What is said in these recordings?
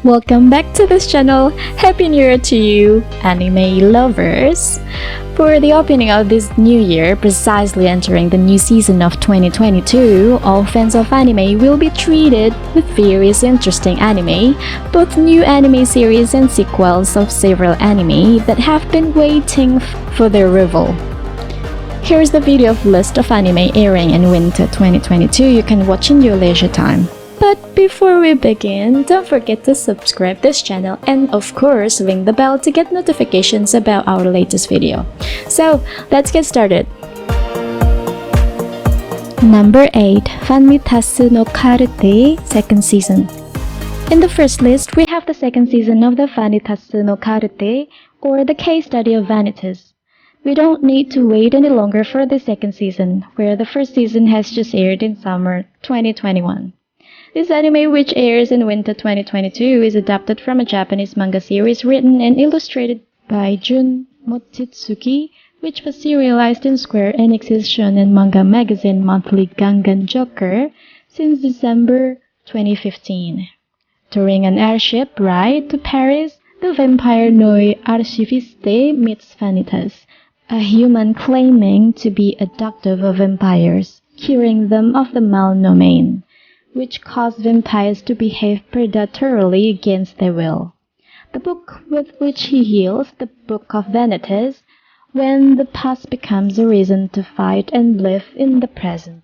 Welcome back to this channel. Happy New Year to you, anime lovers! For the opening of this new year, precisely entering the new season of 2022, all fans of anime will be treated with various interesting anime, both new anime series and sequels of several anime that have been waiting for their arrival. Here's the video of list of anime airing in winter 2022 you can watch in your leisure time. But before we begin, don't forget to subscribe this channel and of course ring the bell to get notifications about our latest video. So let's get started. Number 8. Vanitas no Karate second season. In the first list, we have the second season of the Vanitas no Karate, or the case study of Vanitas. We don't need to wait any longer for the second season, where the first season has just aired in summer 2021. This anime, which airs in winter 2022, is adapted from a Japanese manga series written and illustrated by Jun Mochitsuki, which was serialized in Square Enix's shonen manga magazine monthly Gangan Joker since December 2015. During an airship ride to Paris, the vampire Noi Archiviste meets Vanitas, a human claiming to be a doctor of vampires, curing them of the malnomain, which cause vampires to behave predatorily against their will. The book with which he heals, the Book of Vanitas, when the past becomes a reason to fight and live in the present.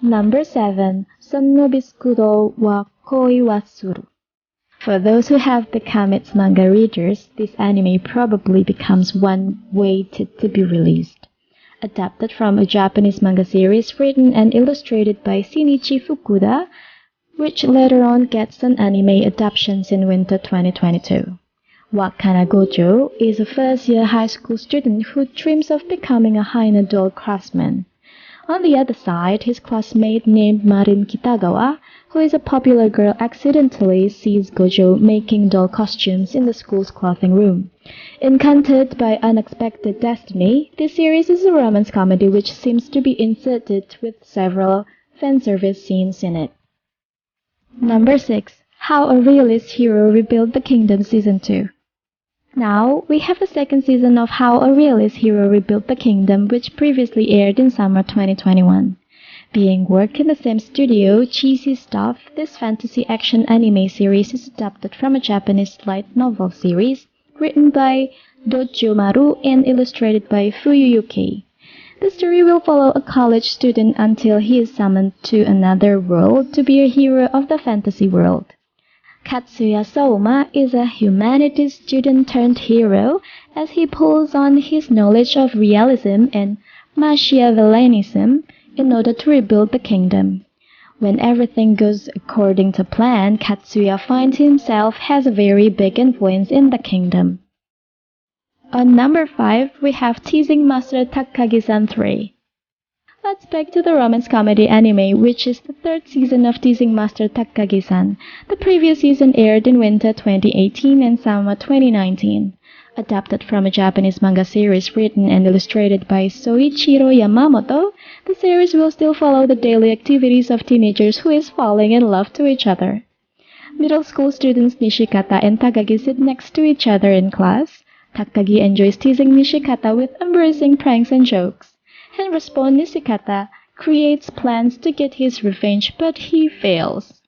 Number 7. Sonno Biscudo wa Koi wa Suru. For those who have become its manga readers, this anime probably becomes one waited to be released. Adapted from a Japanese manga series written and illustrated by Shinichi Fukuda, which later on gets an anime adaptation in winter 2022. Wakana Gojo is a first-year high school student who dreams of becoming a hina doll craftsman. On the other side, his classmate named Marin Kitagawa, who is a popular girl, accidentally sees Gojo making doll costumes in the school's clothing room. Encountered by unexpected destiny, this series is a romance comedy which seems to be inserted with several fanservice scenes in it. Number 6. How a Realist Hero Rebuilt the Kingdom Season 2. Now, we have the second season of How a Realist Hero Rebuilt the Kingdom, which previously aired in summer 2021. Being worked in the same studio, Cheesy Stuff, this fantasy action anime series is adapted from a Japanese light novel series written by Dojo Maru and illustrated by Fuyuyuki. The story will follow a college student until he is summoned to another world to be a hero of the fantasy world. Katsuya Souma is a humanities student turned hero as he pulls on his knowledge of realism and Machiavellianism in order to rebuild the kingdom. When everything goes according to plan, Katsuya finds himself has a very big influence in the kingdom. On number 5, we have Teasing Master Takagi-san 3. Let's back to the romance comedy anime, which is the third season of Teasing Master Takagi-san. The previous season aired in winter 2018 and summer 2019. Adapted from a Japanese manga series written and illustrated by Soichiro Yamamoto, the series will still follow the daily activities of teenagers who is falling in love to each other. Middle school students Nishikata and Takagi sit next to each other in class. Takagi enjoys teasing Nishikata with embarrassing pranks and jokes. In response, Nishikata creates plans to get his revenge, but he fails.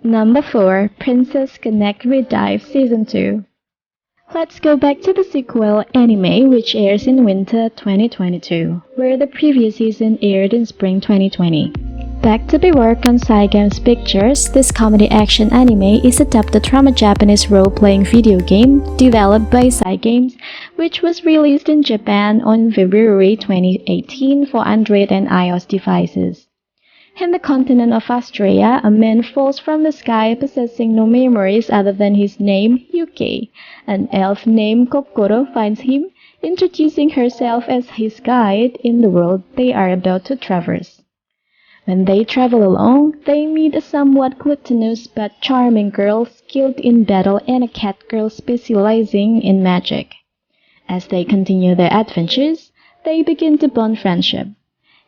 Number 4. Princess Connect Redive Season 2. Let's go back to the sequel anime, which airs in winter 2022, where the previous season aired in spring 2020. Back to be worked on Cygames Pictures, this comedy action anime is adapted from a Japanese role-playing video game developed by Cygames, which was released in Japan on February 2018 for Android and iOS devices. In the continent of Australia, a man falls from the sky possessing no memories other than his name, Yuki. An elf named Kokoro finds him, introducing herself as his guide in the world they are about to traverse. When they travel along, they meet a somewhat gluttonous but charming girl skilled in battle and a cat girl specializing in magic. As they continue their adventures, they begin to bond friendship.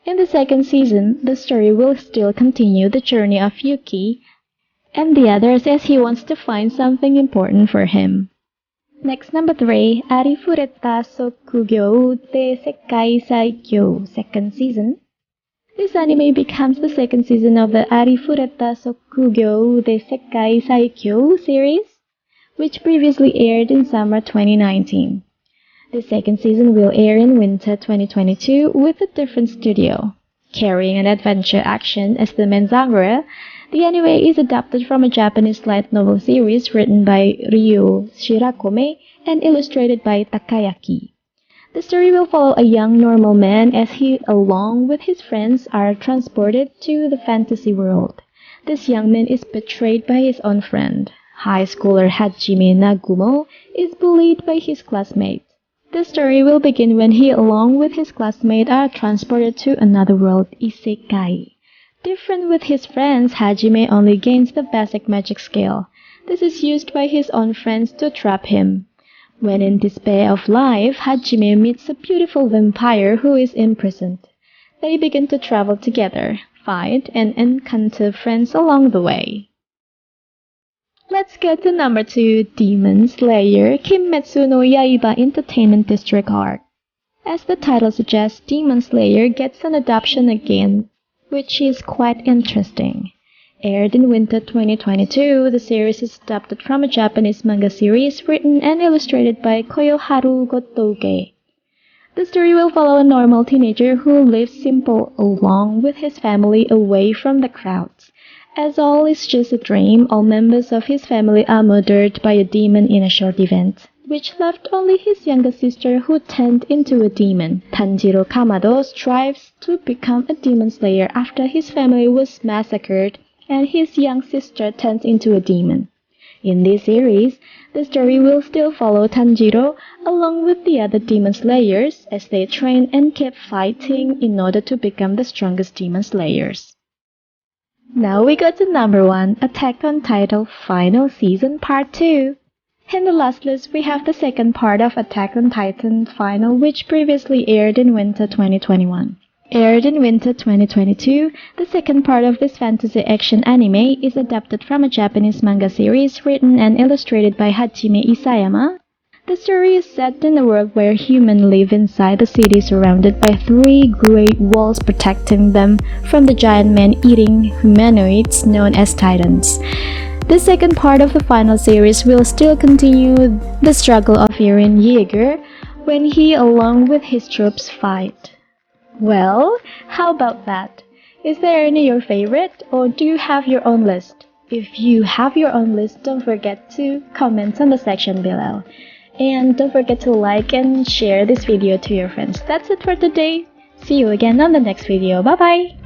In the second season, the story will still continue the journey of Yuki and the others as he wants to find something important for him. Next, number 3, Arifureta Sokugyou de Sekkai Saikyo, second season. This anime becomes the second season of the Arifureta Sokugyou de Sekkai Saikyo series, which previously aired in summer 2019. The second season will air in winter 2022 with a different studio. Carrying an adventure action as the main genre, the anime is adapted from a Japanese light novel series written by Ryo Shirakome and illustrated by Takayaki. The story will follow a young normal man as he, along with his friends, are transported to the fantasy world. This young man is betrayed by his own friend. High schooler Hajime Nagumo is bullied by his classmates. The story will begin when he, along with his classmate, are transported to another world, Isekai. Different with his friends, Hajime only gains the basic magic skill. This is used by his own friends to trap him. When in despair of life, Hajime meets a beautiful vampire who is imprisoned. They begin to travel together, fight, and encounter friends along the way. Let's get to number 2, Demon Slayer Kimetsu no Yaiba Entertainment District Arc. As the title suggests, Demon Slayer gets an adaptation again, which is quite interesting. Aired in winter 2022, the series is adapted from a Japanese manga series written and illustrated by Koyoharu Gotouge. The story will follow a normal teenager who lives simple along with his family away from the crowds. As all is just a dream, all members of his family are murdered by a demon in a short event, which left only his younger sister who turned into a demon. Tanjiro Kamado strives to become a demon slayer after his family was massacred and his young sister turns into a demon. In this series, the story will still follow Tanjiro along with the other demon slayers as they train and keep fighting in order to become the strongest demon slayers. Now we go to number 1, Attack on Titan Final Season Part 2. In the last list, we have the second part of Attack on Titan Final, which previously aired in winter 2021. Aired in winter 2022, the second part of this fantasy action anime is adapted from a Japanese manga series written and illustrated by Hajime Isayama. The story is set in a world where humans live inside a city surrounded by 3 great walls protecting them from the giant man-eating humanoids known as Titans. The second part of the final series will still continue the struggle of Eren Yeager when he, along with his troops, fight. Well, how about that? Is there any your favorite, or do you have your own list? If you have your own list, don't forget to comment on the section below. And don't forget to like and share this video to your friends. That's it for today. See you again on the next video. Bye bye!